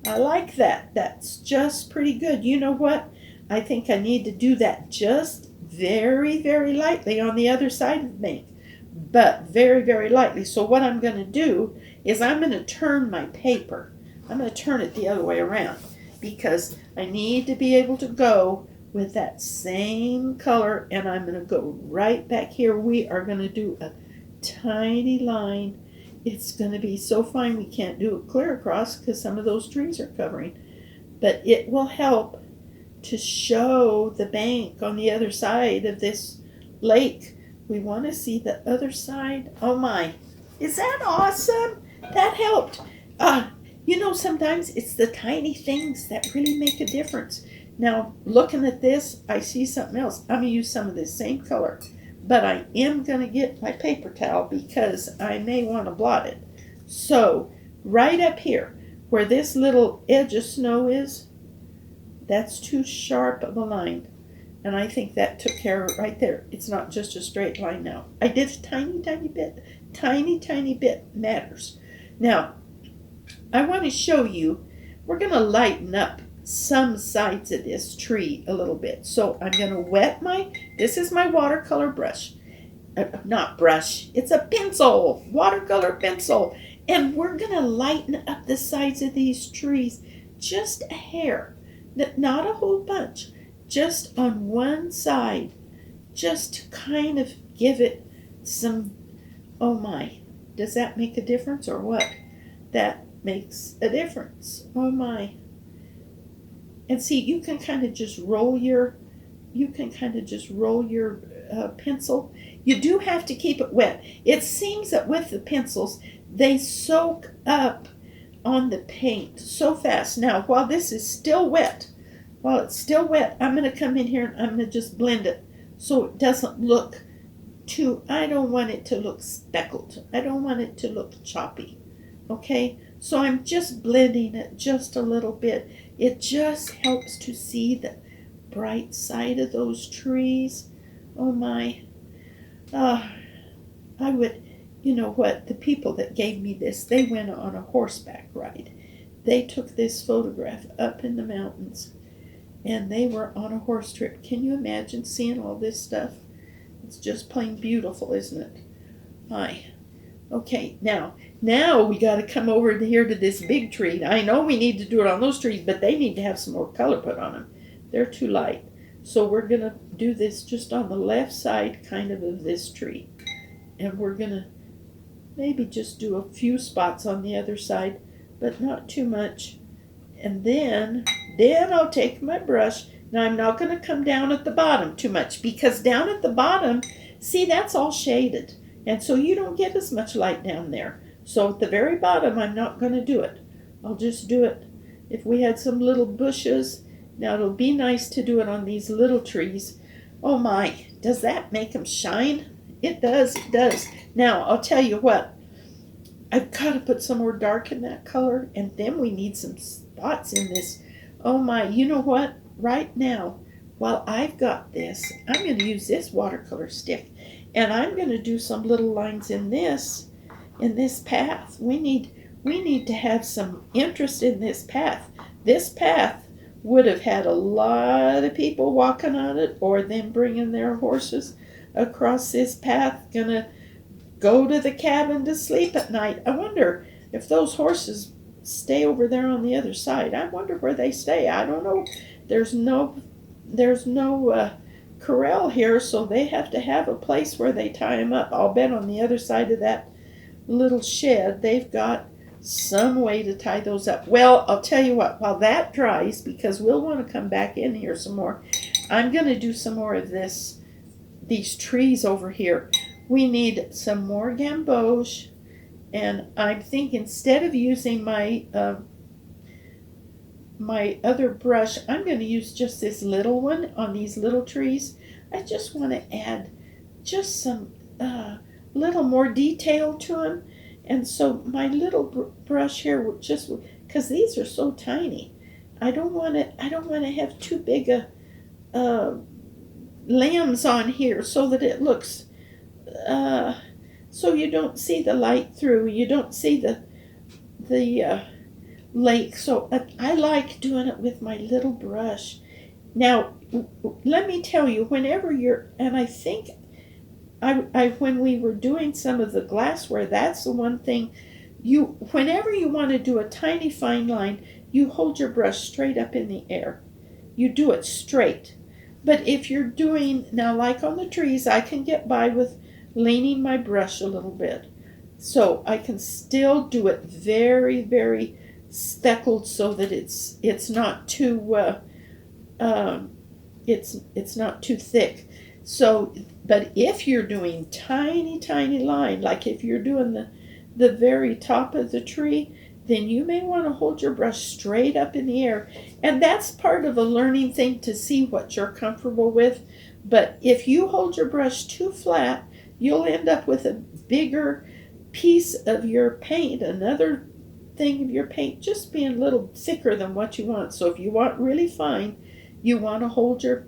I like that. That's just pretty good. You know what? I think I need to do that just very, very lightly on the other side of the bank, but very, very lightly. So what I'm going to do is I'm going to turn my paper. I'm going to turn it the other way around, because I need to be able to go with that same color, and I'm going to go right back here. We are going to do a tiny line. It's going to be so fine we can't do it clear across because some of those trees are covering, but it will help to show the bank on the other side of this lake. We want to see the other side. Oh my, is that awesome? That helped. You know, sometimes it's the tiny things that really make a difference. Now, looking at this, I see something else. I'm going to use some of this same color, but I am going to get my paper towel because I may want to blot it. So, right up here, where this little edge of snow is, that's too sharp of a line. And I think that took care of it right there. It's not just a straight line now. I did a tiny, tiny bit. Tiny bit matters. Now, I want to show you, we're going to lighten up some sides of this tree a little bit. So I'm going to this is my watercolor brush. Not brush, it's a pencil, watercolor pencil. And we're going to lighten up the sides of these trees just a hair. Not a whole bunch, just on one side. Just to kind of give it some, oh my, does that make a difference or what? That makes a difference. Oh my. And see, you can kind of just roll your pencil. You do have to keep it wet. It seems that with the pencils, they soak up on the paint so fast. Now, while this is still wet, I'm going to come in here and I'm going to just blend it so it doesn't look I don't want it to look speckled. I don't want it to look choppy. Okay? So I'm just blending it just a little bit. It just helps to see the bright side of those trees. Oh my. You know what? The people that gave me this, they went on a horseback ride. They took this photograph up in the mountains, and they were on a horse trip. Can you imagine seeing all this stuff? It's just plain beautiful, isn't it? Hi. Okay, now we got to come over here to this big tree. I know we need to do it on those trees, but they need to have some more color put on them. They're too light. So we're going to do this just on the left side kind of this tree. And we're going to maybe just do a few spots on the other side, but not too much. And then I'll take my brush. Now I'm not going to come down at the bottom too much, because down at the bottom, see, that's all shaded. And so you don't get as much light down there. So at the very bottom, I'm not going to do it. I'll just do it. If we had some little bushes, now it'll be nice to do it on these little trees. Oh my, does that make them shine? It does, it does. Now, I'll tell you what, I've got to put some more dark in that color, and then we need some spots in this. Oh my, you know what? Right now, while I've got this, I'm going to use this watercolor stick, and I'm going to do some little lines in this path. We need to have some interest in this path. This path would have had a lot of people walking on it, or them bringing their horses across this path, gonna go to the cabin to sleep at night. I wonder if those horses stay over there on the other side. I wonder where they stay. I don't know. There's no corral here, so they have to have a place where they tie them up. I'll bet on the other side of that little shed they've got some way to tie those up. Well, I'll tell you what, while that dries, because we'll want to come back in here some more, I'm going to do some more of these trees over here. We need some more gamboge, and I'm thinking instead of using my my other brush, I'm going to use just this little one on these little trees. I just want to add just some little more detail to them. And so my little brush here, just because these are so tiny, I don't want to have too big a limbs on here, so that it looks so you don't see the light through, you don't see the lake. So I like doing it with my little brush. Now let me tell you, whenever and I think I when we were doing some of the glassware, that's the one thing, whenever you want to do a tiny fine line, you hold your brush straight up in the air. You do it straight. But if you're doing, now like on the trees, I can get by with leaning my brush a little bit. So I can still do it very, very speckled, so that it's not too it's not too thick. So, but if you're doing tiny line, like if you're doing the very top of the tree, then you may want to hold your brush straight up in the air. And that's part of a learning thing, to see what you're comfortable with. But if you hold your brush too flat, you'll end up with a bigger piece of your paint, another thing of your paint just being a little thicker than what you want. So if you want really fine, you want to hold your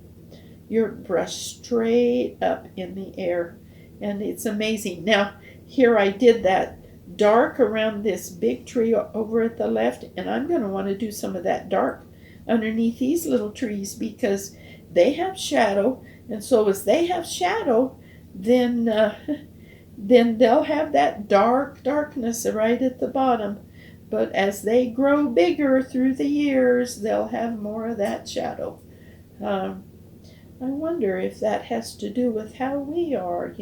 brush straight up in the air, and it's amazing. Now here I did that dark around this big tree over at the left, and I'm going to want to do some of that dark underneath these little trees, because they have shadow, and so as they have shadow, then they'll have that darkness right at the bottom. But as they grow bigger through the years, they'll have more of that shadow. I wonder if that has to do with how we are,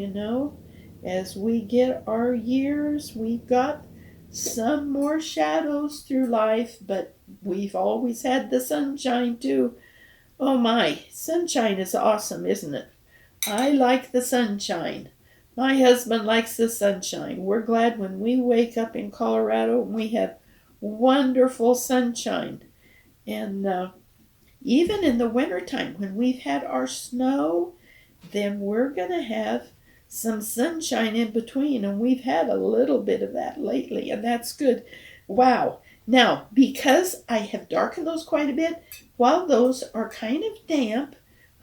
As we get our years, we've got some more shadows through life, but we've always had the sunshine too. Oh my, sunshine is awesome, isn't it? I like the sunshine. My husband likes the sunshine. We're glad when we wake up in Colorado and we have wonderful sunshine. And even in the wintertime, when we've had our snow, then we're going to have some sunshine in between, and we've had a little bit of that lately, and that's good. Wow. Now, because I have darkened those quite a bit, while those are kind of damp,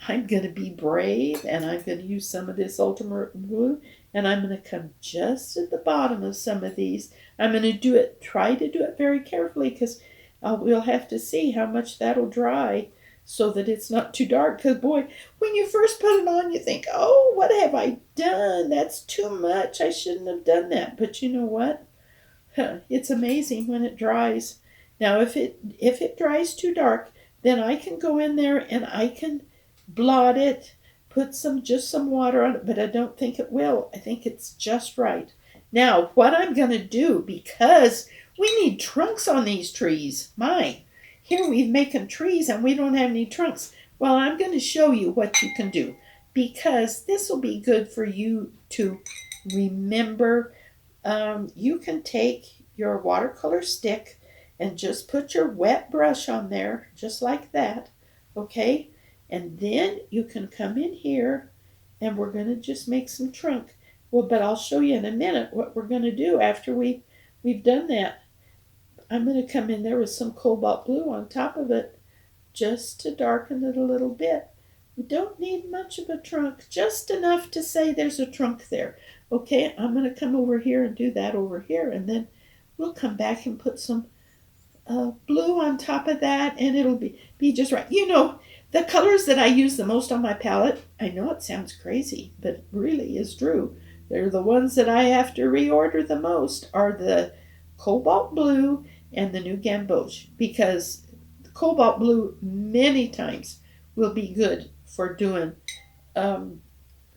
I'm going to be brave, and I'm going to use some of this ultramarine blue, and I'm going to come just at the bottom of some of these. I'm going to try to do it very carefully, because we'll have to see how much that'll dry, so that it's not too dark. Because boy, when you first put it on, you think, oh, what have I done? That's too much. I shouldn't have done that. But you know what? It's amazing when it dries. Now, if it dries too dark, then I can go in there and I can blot it put just some water on it, but I don't think it will. I think it's just right. Now, what I'm going to do, because we need trunks on these trees. Here we're making trees and we don't have any trunks. Well, I'm going to show you what you can do, because this will be good for you to remember. You can take your watercolor stick and just put your wet brush on there, just like that, okay? And then you can come in here and we're going to just make some trunk. Well, but I'll show you in a minute what we're going to do after we've done that. I'm going to come in there with some cobalt blue on top of it just to darken it a little bit. We don't need much of a trunk, just enough to say there's a trunk there. Okay, I'm going to come over here and do that over here, and then we'll come back and put some blue on top of that, and it'll be just right. You know, the colors that I use the most on my palette, I know it sounds crazy, but it really is true. They're the ones that I have to reorder the most are the cobalt blue and the new gamboge, because the cobalt blue many times will be good for doing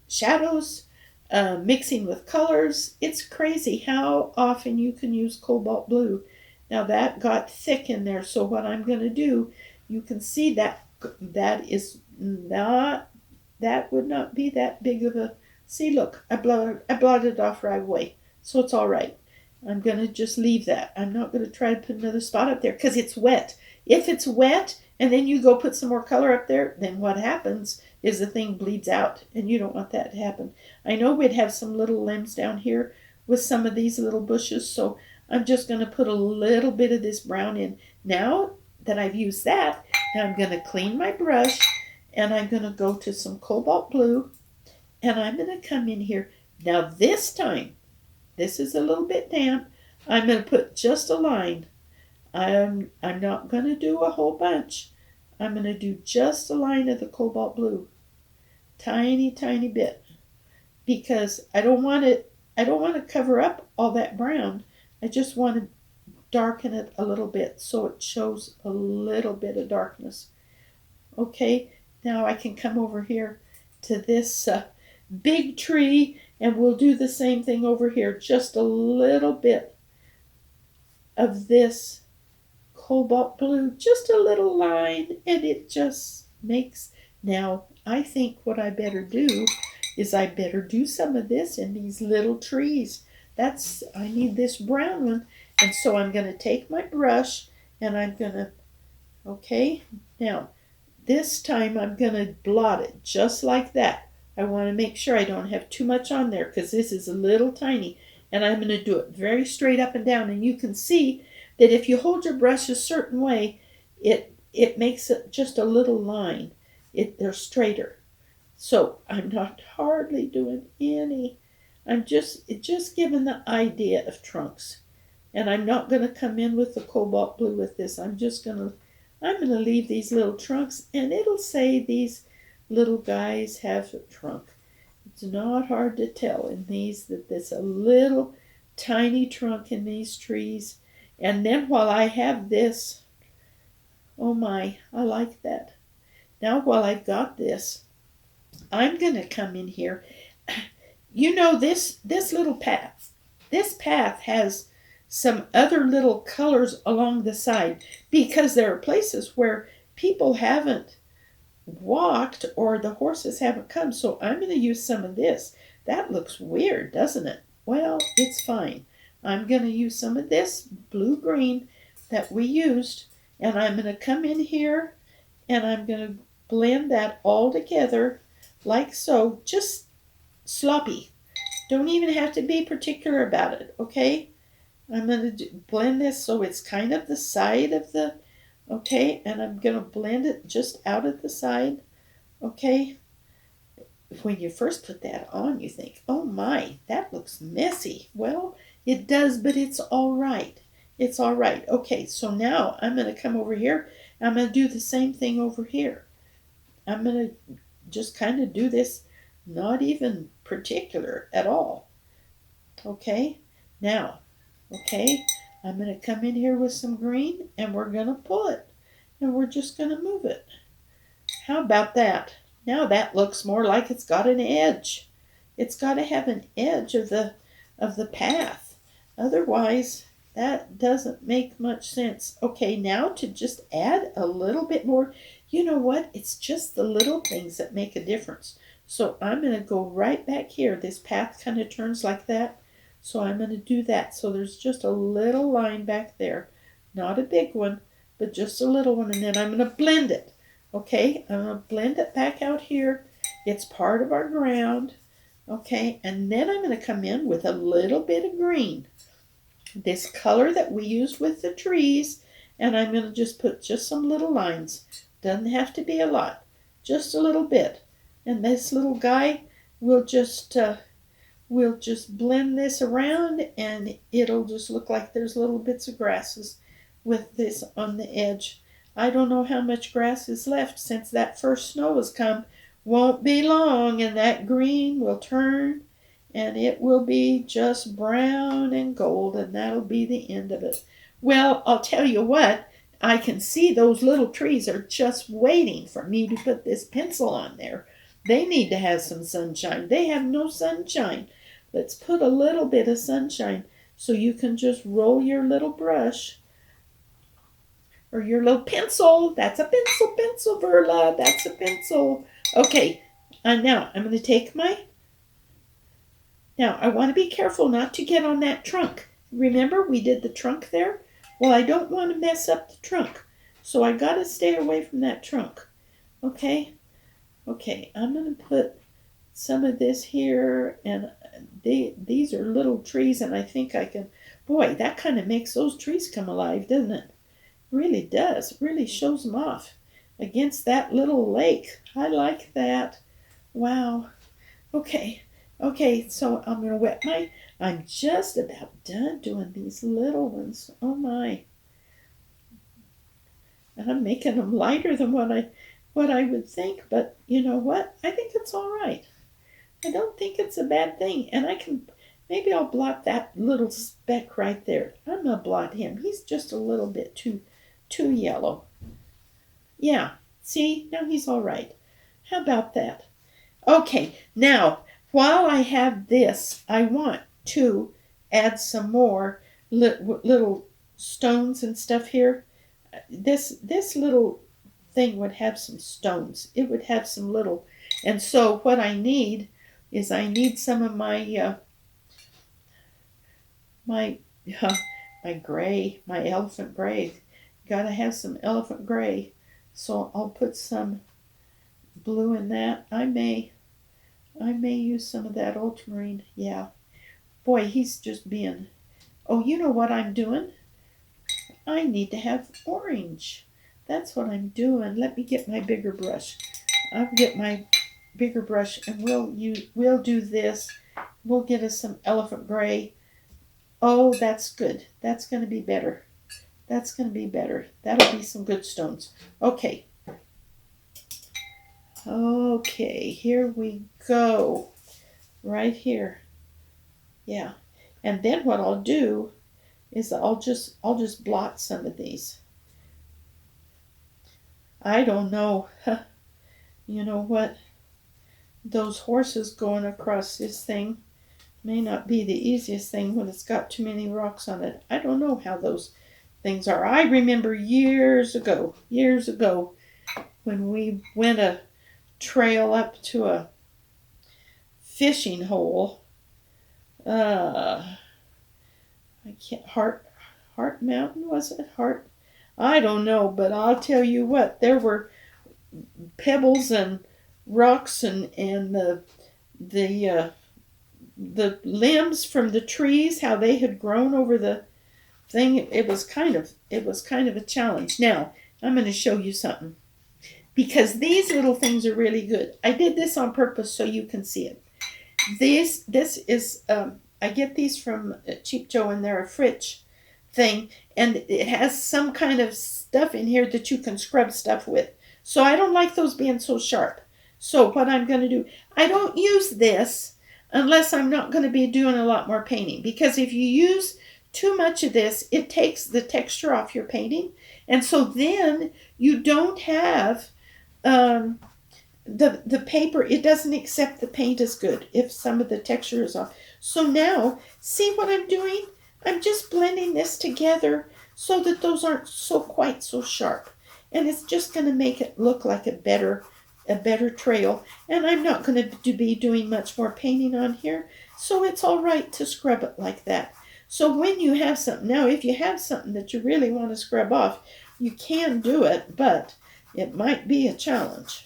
shadows, mixing with colors. It's crazy how often you can use cobalt blue. Now that got thick in there, so what I'm going to do, you can see that that would not be that big of a, see, look, I blotted it off right away, so it's all right. I'm going to just leave that. I'm not going to try to put another spot up there because it's wet. If it's wet and then you go put some more color up there, then what happens is the thing bleeds out, and you don't want that to happen. I know we'd have some little limbs down here with some of these little bushes, so I'm just going to put a little bit of this brown in. Now that I've used that, now I'm going to clean my brush, and I'm going to go to some cobalt blue, and I'm going to come in here. Now this time, this is a little bit damp. I'm going to put just a line. I'm not going to do a whole bunch. I'm going to do just a line of the cobalt blue. Tiny, tiny bit. Because I don't want to cover up all that brown. I just want to darken it a little bit so it shows a little bit of darkness. Okay, now I can come over here to this big tree, and we'll do the same thing over here. Just a little bit of this cobalt blue, just a little line, and it just makes. Now I think what I better do is I better do some of this in these little trees. I need this brown one, and so I'm going to take my brush and I'm going to, okay, now this time I'm going to blot it just like that. I want to make sure I don't have too much on there because this is a little tiny, and I'm going to do it very straight up and down, and you can see that if you hold your brush a certain way, it makes it just a little line. They're straighter. So I'm not hardly doing any. I'm just giving the idea of trunks. And I'm not going to come in with the cobalt blue with this. I'm going to leave these little trunks, and it'll say these little guys have a trunk. It's not hard to tell in these that there's a little tiny trunk in these trees. And then while I have this, oh my, I like that. Now while I've got this, I'm going to come in here. You know, this little path. This path has some other little colors along the side because there are places where people haven't walked or the horses haven't come. So I'm going to use some of this. That looks weird, doesn't it? Well, it's fine. I'm going to use some of this blue-green that we used, and I'm going to come in here and I'm going to blend that all together like so, just sloppy. Don't even have to be particular about it, okay? I'm going to blend this so it's kind of the side of the, okay, and I'm going to blend it just out of the side, okay? When you first put that on, you think, oh my, that looks messy. Well, it does, but it's all right. It's all right. Okay, so now I'm going to come over here. I'm going to do the same thing over here. I'm going to just kind of do this, not even particular at all. Okay, now, okay, I'm going to come in here with some green, and we're going to pull it, and we're just going to move it. How about that? Now that looks more like it's got an edge. It's got to have an edge of the path. Otherwise, that doesn't make much sense. Okay, now to just add a little bit more. You know what? It's just the little things that make a difference. So I'm going to go right back here. This path kind of turns like that. So I'm going to do that. So there's just a little line back there. Not a big one, but just a little one. And then I'm going to blend it. Okay, I'm going to blend it back out here. It's part of our ground. Okay, and then I'm going to come in with a little bit of green. This color that we used with the trees, and I'm going to just put just some little lines. Doesn't have to be a lot, just a little bit. And this little guy will just we'll just blend this around, and it'll just look like there's little bits of grasses with this on the edge. I don't know how much grass is left since that first snow has come. Won't be long, and that green will turn, and it will be just brown and gold, and that'll be the end of it. Well, I'll tell you what, I can see those little trees are just waiting for me to put this pencil on there. They need to have some sunshine. They have no sunshine. Let's put a little bit of sunshine so you can just roll your little brush or your little pencil. That's a pencil, Verla. That's a pencil. Okay, now I'm going to take now I want to be careful not to get on that trunk. Remember we did the trunk there? Well, I don't want to mess up the trunk. So I got to stay away from that trunk. Okay? Okay, I'm going to put some of this here, and these are little trees, and I think I can, boy, that kind of makes those trees come alive, doesn't it? Really does. It really shows them off against that little lake. I like that. Wow. Okay. Okay, so I'm going to I'm just about done doing these little ones. Oh my. And I'm making them lighter than what I would think, but you know what? I think it's all right. I don't think it's a bad thing. And maybe I'll blot that little speck right there. I'm going to blot him. He's just a little bit too yellow. Yeah, see, now he's all right. How about that? Okay, now, while I have this, I want to add some more little stones and stuff here. This little thing would have some stones. It would have some little, and so what I need is I need some of my my gray, my elephant gray. Gotta have some elephant gray. So I'll put some blue in that. I may use some of that ultramarine. Yeah. Boy, he's just being, oh, you know what I'm doing? I need to have orange. That's what I'm doing. Let me get my bigger brush. I'll get my bigger brush, and we'll do this. We'll get us some elephant gray. Oh, that's good. That's going to be better. That's going to be better. That'll be some good stones. Okay. Okay, here we go. Right here. Yeah. And then what I'll do is I'll just blot some of these. I don't know. You know what? Those horses going across this thing may not be the easiest thing when it's got too many rocks on it. I don't know how those things are. I remember years ago, when we went a trail up to a fishing hole. I can't, Heart Mountain, was it? I don't know, but I'll tell you what, there were pebbles and rocks and the limbs from the trees, how they had grown over the thing. It was kind of a challenge. Now I'm going to show you something, because these little things are really good. I did this on purpose so you can see it. This is I get these from Cheap Joe, and they're a Fritch thing, and it has some kind of stuff in here that you can scrub stuff with. So I don't like those being so sharp. So what I'm going to do, I don't use this unless I'm not going to be doing a lot more painting, because if you use too much of this, it takes the texture off your painting, and so then you don't have the paper, it doesn't accept the paint as good if some of the texture is off. So now, see what I'm doing? I'm just blending this together so that those aren't quite so sharp. And it's just going to make it look like a better trail. And I'm not going to be doing much more painting on here, so it's all right to scrub it like that. So when you have something, now if you have something that you really want to scrub off, you can do it, but it might be a challenge.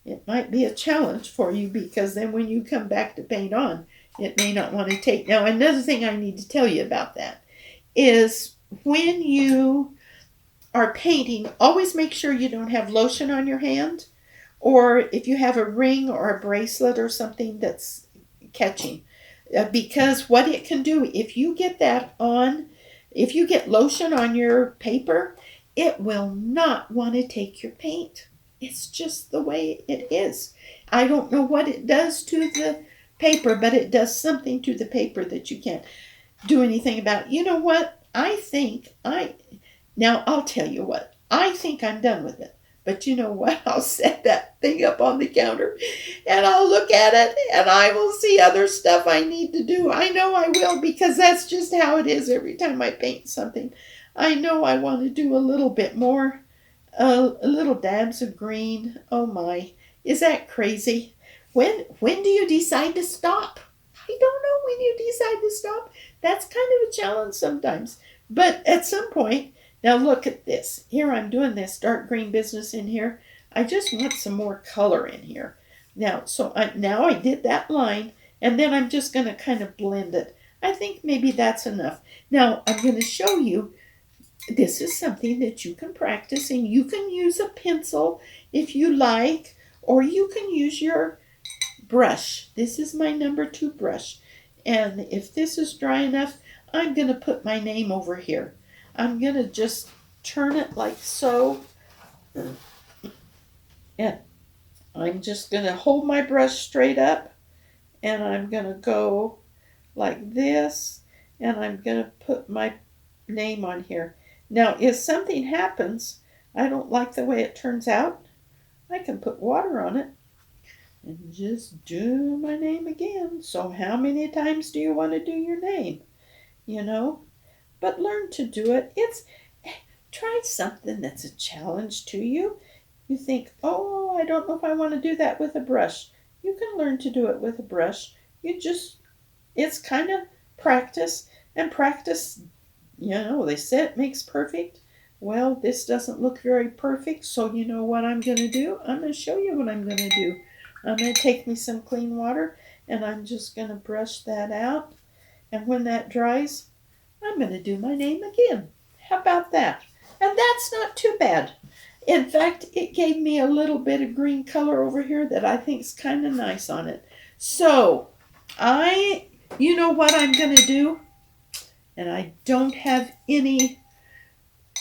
It might be a challenge for you, because then when you come back to paint on, it may not want to take. Now, another thing I need to tell you about that is when you are painting, always make sure you don't have lotion on your hand, or if you have a ring or a bracelet or something that's catching. Because what it can do, if you get lotion on your paper, it will not want to take your paint. It's just the way it is. I don't know what it does to the paper, but it does something to the paper that you can't do anything about. You know what? Now I'll tell you what, I think I'm done with it. But you know what? I'll set that thing up on the counter and I'll look at it and I will see other stuff I need to do. I know I will, because that's just how it is every time I paint something. I know I want to do a little bit more, a little dabs of green. Oh my, is that crazy? When do you decide to stop? I don't know when you decide to stop. That's kind of a challenge sometimes. But at some point, now look at this. Here I'm doing this dark green business in here. I just want some more color in here. Now, now I did that line, and then I'm just going to kind of blend it. I think maybe that's enough. Now I'm going to show you, this is something that you can practice, and you can use a pencil if you like, or you can use your brush. This is my number 2 brush. And if this is dry enough, I'm going to put my name over here. I'm going to just turn it like so. And I'm just going to hold my brush straight up. And I'm going to go like this. And I'm going to put my name on here. Now, if something happens, I don't like the way it turns out, I can put water on it and just do my name again. So how many times do you want to do your name? You know? But learn to do it. Try something that's a challenge to you. You think, oh, I don't know if I want to do that with a brush. You can learn to do it with a brush. It's kind of practice. And practice, they say it makes perfect. Well, this doesn't look very perfect. So you know what I'm going to do? I'm going to show you what I'm going to do. I'm going to take me some clean water, and I'm just going to brush that out. And when that dries, I'm going to do my name again. How about that? And that's not too bad. In fact, it gave me a little bit of green color over here that I think is kind of nice on it. So, you know what I'm going to do? And I don't have any,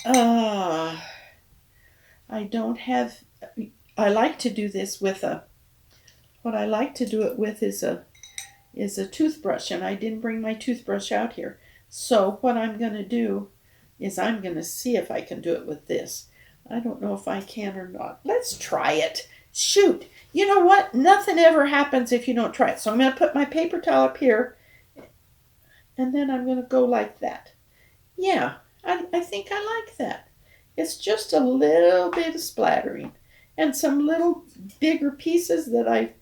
I like to do this with what I like to do it with is a toothbrush, and I didn't bring my toothbrush out here. So what I'm going to do is I'm going to see if I can do it with this. I don't know if I can or not. Let's try it. Shoot. You know what? Nothing ever happens if you don't try it. So I'm going to put my paper towel up here, and then I'm going to go like that. Yeah, I think I like that. It's just a little bit of splattering and some little bigger pieces that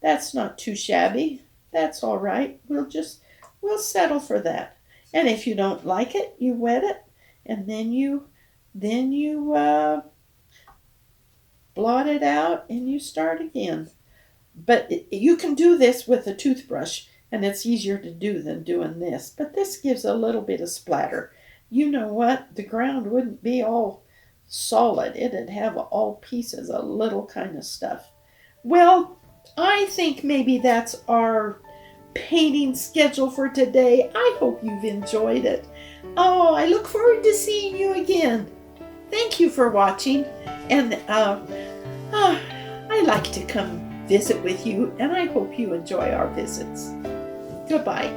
that's not too shabby. That's all right. We'll settle for that. And if you don't like it, you wet it, and then you blot it out and you start again. But you can do this with a toothbrush, and it's easier to do than doing this. But this gives a little bit of splatter. You know what? The ground wouldn't be all solid. It'd have all pieces of little kind of stuff. Well, I think maybe that's our painting schedule for today. I hope you've enjoyed it. Oh, I look forward to seeing you again. Thank you for watching. And I like to come visit with you, and I hope you enjoy our visits. Goodbye.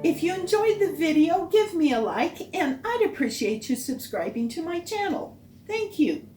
If you enjoyed the video, give me a like, and I'd appreciate you subscribing to my channel. Thank you.